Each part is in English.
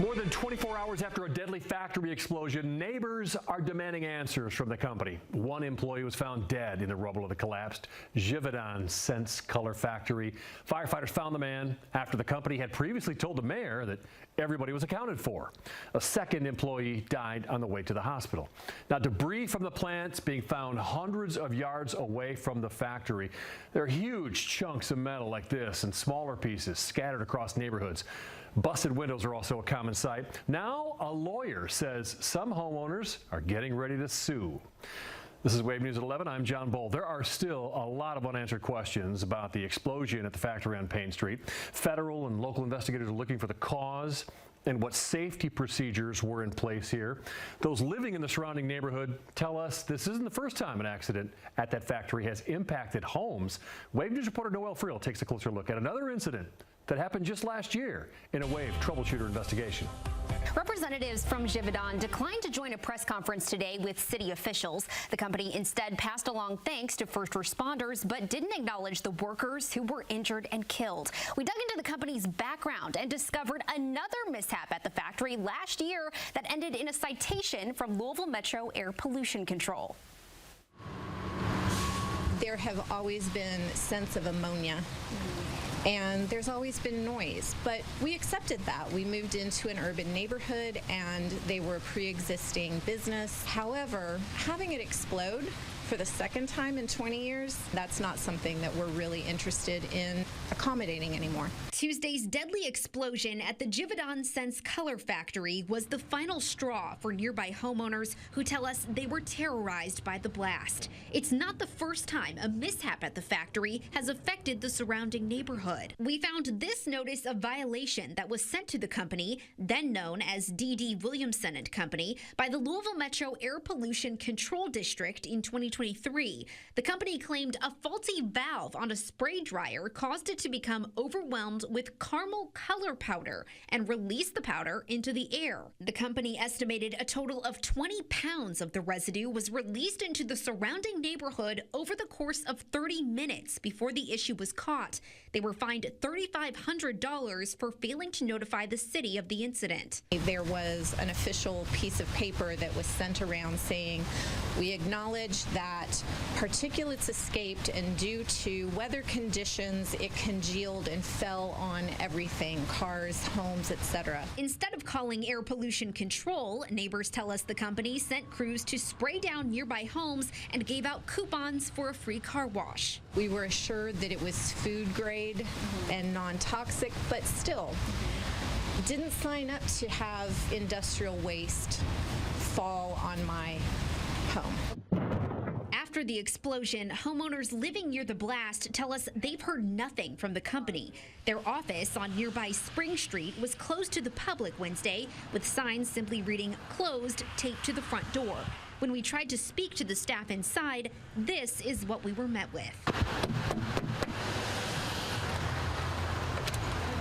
More than 24 hours after a deadly factory explosion, neighbors are demanding answers from the company. One employee was found dead in the rubble of the collapsed Givaudan Sense Colour factory. Firefighters found the man after the company had previously told the mayor that everybody was accounted for. A second employee died on the way to the hospital. Now, debris from the plant's being found hundreds of yards away from the factory. There are huge chunks of metal like this and smaller pieces scattered across neighborhoods. Busted windows are also a common sight. Now, a lawyer says some homeowners are getting ready to sue. This is Wave News at 11. I'm John Bull. There are still a lot of unanswered questions about the explosion at the factory on Payne Street. Federal and local investigators are looking for the cause and what safety procedures were in place here. Those living in the surrounding neighborhood tell us this isn't the first time an accident at that factory has impacted homes. Wave News reporter Noel Friel takes a closer look at another incident that happened just last year in a Wave troubleshooter investigation. Representatives from Givaudan declined to join a press conference today with city officials. The company instead passed along thanks to first responders, but didn't acknowledge the workers who were injured and killed. We dug into the company's background and discovered another mishap at the factory last year that ended in a citation from Louisville Metro Air Pollution Control. There have always been scents of ammonia. And there's always been noise, but we accepted that. We moved into an urban neighborhood and they were a pre-existing business. However, having it explode for the second time in 20 years, that's not something that we're really interested in accommodating anymore. Tuesday's deadly explosion at the Givaudan Sense Colour factory was the final straw for nearby homeowners who tell us they were terrorized by the blast. It's not the first time a mishap at the factory has affected the surrounding neighborhood. We found this notice of violation that was sent to the company, then known as D.D. Williamson and Company, by the Louisville Metro Air Pollution Control District in 2023. The company claimed a faulty valve on a spray dryer caused it to become overwhelmed with caramel color powder and release the powder into the air. The company estimated a total of 20 pounds of the residue was released into the surrounding neighborhood over the course of 30 minutes before the issue was caught. They were fined $3,500 for failing to notify the city of the incident. There was an official piece of paper that was sent around saying, we acknowledge that particulates escaped and due to weather conditions, it congealed and fell on everything, cars, homes, etc. Instead of calling air pollution control, neighbors tell us the company sent crews to spray down nearby homes and gave out coupons for a free car wash. We were assured that it was food grade and non-toxic, but still didn't sign up to have industrial waste fall on my home. After the explosion, homeowners living near the blast tell us they've heard nothing from the company. Their office on nearby Spring Street was closed to the public Wednesday, with signs simply reading "closed" taped to the front door. When we tried to speak to the staff inside, this is what we were met with.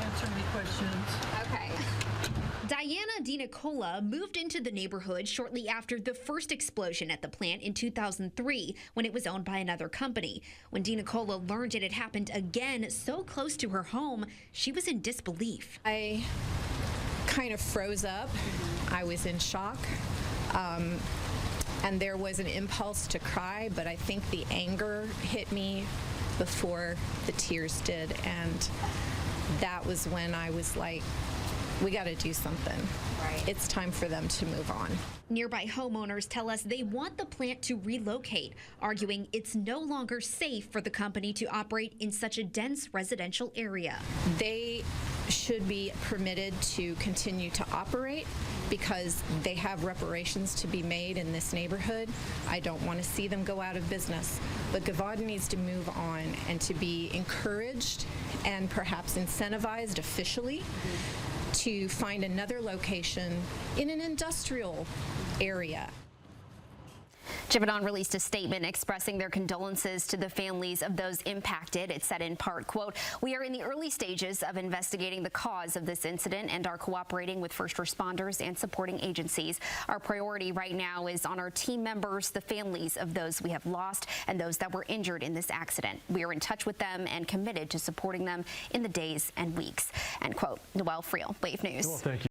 Answer any questions. Okay. Diana DiNicola moved into the neighborhood shortly after the first explosion at the plant in 2003 when it was owned by another company. When DiNicola learned it had happened again so close to her home, she was in disbelief. I kind of froze up. I was in shock. And there was an impulse to cry, but I think the anger hit me before the tears did. And that was when I was like, we got to do something. Right. It's time for them to move on. Nearby homeowners tell us they want the plant to relocate, arguing it's no longer safe for the company to operate in such a dense residential area. They should be permitted to continue to operate because they have reparations to be made in this neighborhood. I don't want to see them go out of business, but Givaudan needs to move on and to be encouraged and perhaps incentivized officially to find another location in an industrial area. Givaudan released a statement expressing their condolences to the families of those impacted. It said in part, quote, "We are in the early stages of investigating the cause of this incident and are cooperating with first responders and supporting agencies. Our priority right now is on our team members, the families of those we have lost, and those that were injured in this accident. We are in touch with them and committed to supporting them in the days and weeks," end quote. Noel Friel, Wave News. Well, thank you.